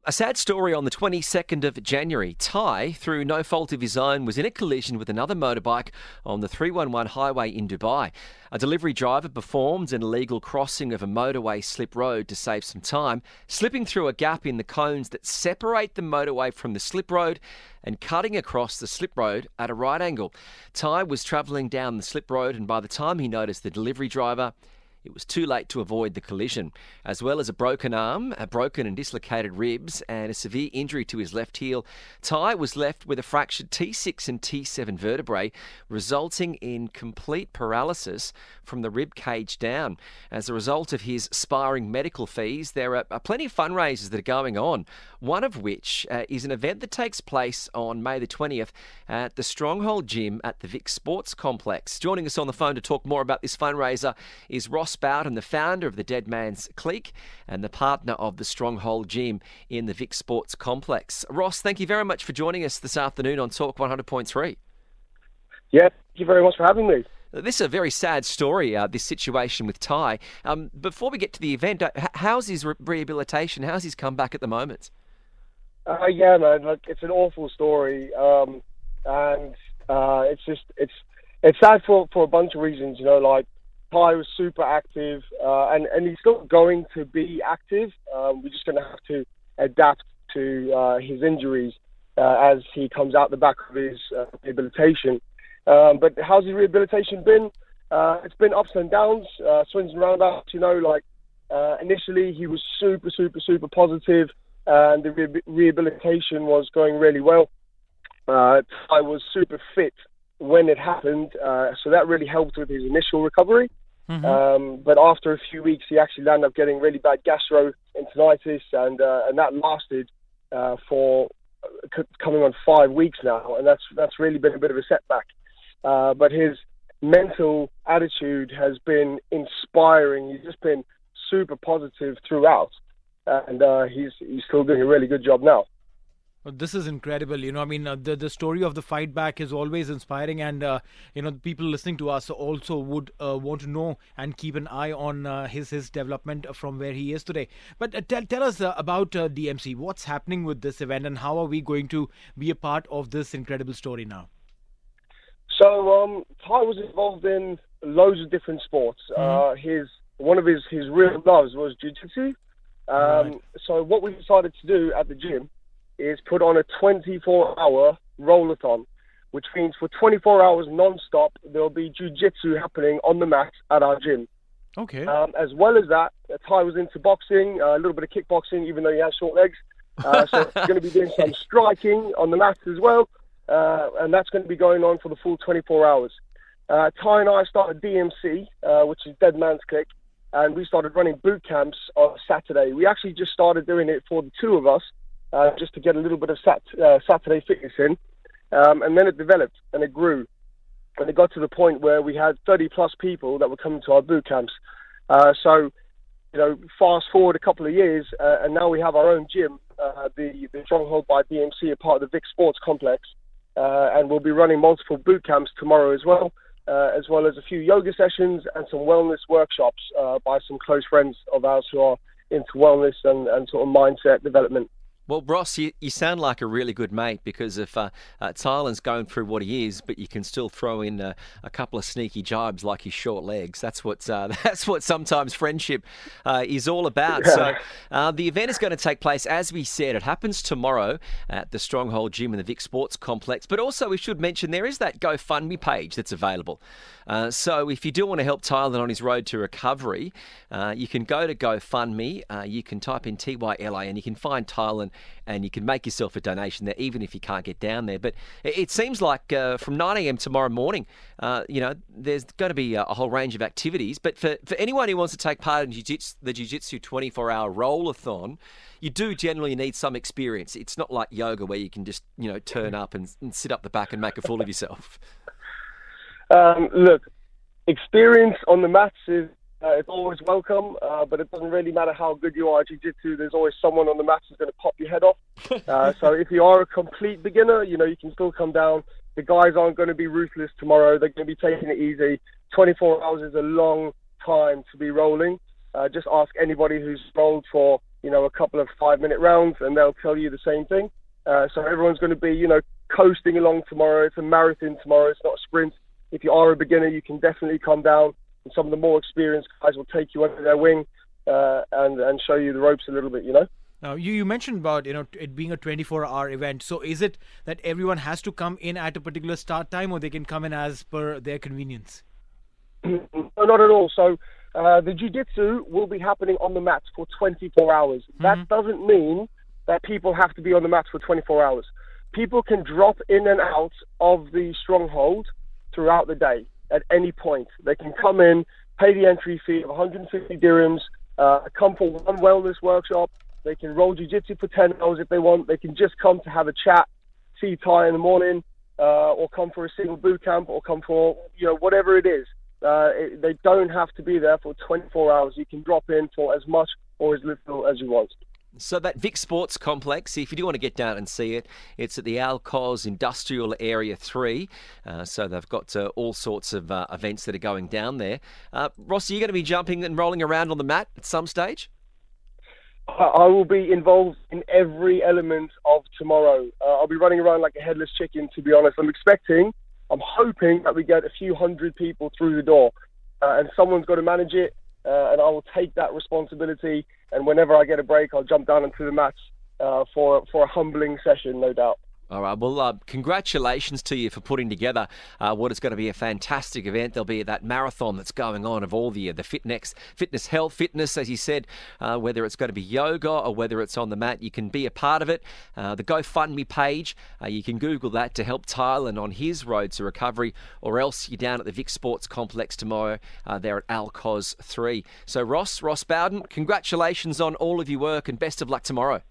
A sad story on the 22nd of January. Ty, through no fault of his own, was in a collision with another motorbike on the 311 highway in Dubai. A delivery driver performed an illegal crossing of a motorway slip road to save some time, slipping through a gap in the cones that separate the motorway from the slip road and cutting across the slip road at a right angle. Ty was travelling down the slip road, and by the time he noticed the delivery driver, it was too late to avoid the collision. As well as a broken arm, a broken and dislocated ribs, and a severe injury to his left heel, Ty was left with a fractured T6 and T7 vertebrae, resulting in complete paralysis from the rib cage down. As a result of his sparring medical fees, there are plenty of fundraisers that are going on, one of which is an event that takes place on May the 20th at the Stronghold gym at the Vic Sports Complex. Joining us on the phone to talk more about this fundraiser is Ross Bowden, the founder of the Dead Man's Clique and the partner of the Stronghold gym in the Vic Sports Complex. Ross, thank you very much for joining us this afternoon on Talk 100.3. Yeah, thank you very much for having me. This is a very sad story, this situation with Ty. Before we get to the event, how's his rehabilitation? How's his comeback at the moment? Yeah, man, it's an awful story, and it's sad for a bunch of reasons. Ty was super active, and he's still going to be active. We're just going to have to adapt to his injuries as he comes out the back of his rehabilitation. But how's his rehabilitation been? It's been ups and downs, swings and roundabouts. Initially he was super positive, and the rehabilitation was going really well. I was super fit when it happened, so that really helped with his initial recovery. Mm-hmm. But after a few weeks, he actually landed up getting really bad gastroenteritis, and that lasted for coming on 5 weeks now, and that's really been a bit of a setback. But his mental attitude has been inspiring. He's just been super positive throughout, and he's still doing a really good job now. Well, this is incredible. The story of the fight back is always inspiring, and people listening to us also would want to know and keep an eye on his development from where he is today. But tell us about DMC. What's happening with this event, and how are we going to be a part of this incredible story now? So Ty was involved in loads of different sports. One of his real loves was jiu-jitsu. Right. So what we decided to do at the gym is put on a 24-hour rollathon, which means for 24 hours non-stop, there'll be jiu-jitsu happening on the mat at our gym. Okay. As well as that, Ty was into boxing, a little bit of kickboxing, even though he has short legs. So he's going to be doing some striking on the mat as well, and that's going to be going on for the full 24 hours. Ty and I started DMC, which is Dead Man's Clique, and we started running boot camps on Saturday. We actually just started doing it for the two of us, just to get a little bit of Saturday fitness in. And then it developed and it grew. And it got to the point where we had 30 plus people that were coming to our boot camps. So fast forward a couple of years, and now we have our own gym, the Stronghold by DMC, a part of the Vic Sports Complex. And we'll be running multiple boot camps tomorrow as well as a few yoga sessions and some wellness workshops by some close friends of ours who are into wellness and sort of mindset development. Well, Ross, you sound like a really good mate, because if Tylan's going through what he is, but you can still throw in a couple of sneaky jibes like his short legs. That's what sometimes friendship is all about. So the event is going to take place, as we said, it happens tomorrow at the Stronghold Gym in the Vic Sports Complex. But also we should mention there is that GoFundMe page that's available. So if you do want to help Tylan on his road to recovery, you can go to GoFundMe. You can type in TYLA and you can find Tylan, and you can make yourself a donation there, even if you can't get down there. But it seems like from 9 a.m. tomorrow morning, there's going to be a whole range of activities. But for anyone who wants to take part in the Jiu-Jitsu 24-hour rollathon, you do generally need some experience. It's not like yoga where you can just, turn up and sit up the back and make a fool of yourself. Look, experience on the mats is it's always welcome, but it doesn't really matter how good you are at jiu-jitsu. There's always someone on the mat who's going to pop your head off. So if you are a complete beginner, you can still come down. The guys aren't going to be ruthless tomorrow. They're going to be taking it easy. 24 hours is a long time to be rolling. Just ask anybody who's rolled for a couple of 5-minute rounds, and they'll tell you the same thing. So everyone's going to be, coasting along tomorrow. It's a marathon tomorrow. It's not a sprint. If you are a beginner, you can definitely come down, and some of the more experienced guys will take you under their wing and show you the ropes a little bit, Now, you mentioned about it being a 24-hour event. So is it that everyone has to come in at a particular start time, or they can come in as per their convenience? No, not at all. So the jiu-jitsu will be happening on the mats for 24 hours. That doesn't mean that people have to be on the mats for 24 hours. People can drop in and out of the Stronghold throughout the day at any point. They can come in, pay the entry fee of 150 dirhams, come for one wellness workshop. They can roll jiu-jitsu for 10 hours if they want. They can just come to have a chat, see Ty in the morning, or come for a single boot camp, or come for, whatever it is. They don't have to be there for 24 hours. You can drop in for as much or as little as you want. So that Vic Sports Complex, if you do want to get down and see it, it's at the Al-Quoz Industrial Area 3. So they've got all sorts of events that are going down there. Ross, are you going to be jumping and rolling around on the mat at some stage? I will be involved in every element of tomorrow. I'll be running around like a headless chicken, to be honest. I'm hoping that we get a few hundred people through the door. And someone's got to manage it. And I will take that responsibility. And whenever I get a break, I'll jump down into the mats for a humbling session, no doubt. All right. Well, congratulations to you for putting together what is going to be a fantastic event. There'll be that marathon that's going on of all the fitness, health, fitness, as you said, whether it's going to be yoga or whether it's on the mat, you can be a part of it. The GoFundMe page, you can Google that to help Tylan on his road to recovery, or else you're down at the Vic Sports Complex tomorrow. There at Al-Quoz 3. So Ross Bowden, congratulations on all of your work and best of luck tomorrow.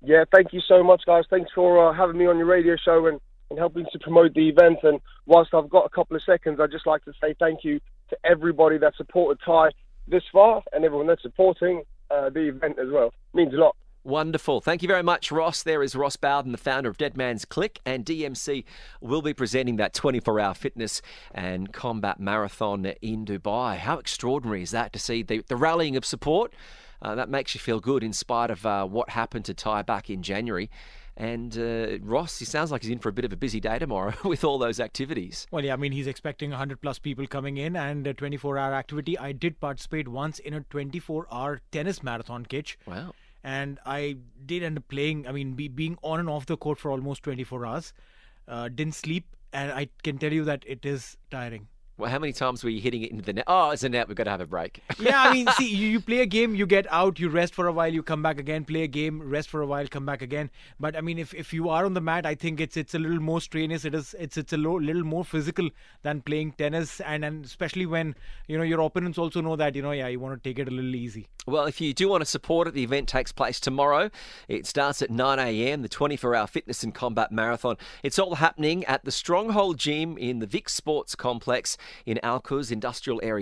Yeah, thank you so much, guys. Thanks for having me on your radio show and helping to promote the event. And whilst I've got a couple of seconds, I'd just like to say thank you to everybody that supported Ty this far and everyone that's supporting the event as well. It means a lot. Wonderful. Thank you very much, Ross. There is Ross Bowden, the founder of Dead Man's Clique, and DMC will be presenting that 24-hour fitness and combat marathon in Dubai. How extraordinary is that to see the rallying of support? That makes you feel good in spite of what happened to Ty back in January. And Ross, he sounds like he's in for a bit of a busy day tomorrow with all those activities. Well, yeah, I mean, he's expecting 100-plus people coming in and a 24-hour activity. I did participate once in a 24-hour tennis marathon, Kitch. Wow. And I did end up playing, being on and off the court for almost 24 hours. Didn't sleep, and I can tell you that it is tiring. Well, how many times were you hitting it into the net? Oh, it's a net. We've got to have a break. Yeah, see, you play a game, you get out, you rest for a while, you come back again, play a game, rest for a while, come back again. But, if you are on the mat, I think it's a little more strenuous. It's a little more physical than playing tennis. And especially when, your opponents also know that, you want to take it a little easy. Well, if you do want to support it, the event takes place tomorrow. It starts at 9 a.m, the 24-hour fitness and combat marathon. It's all happening at the Stronghold gym in the Vic Sports Complex in Al-Quoz Industrial Area.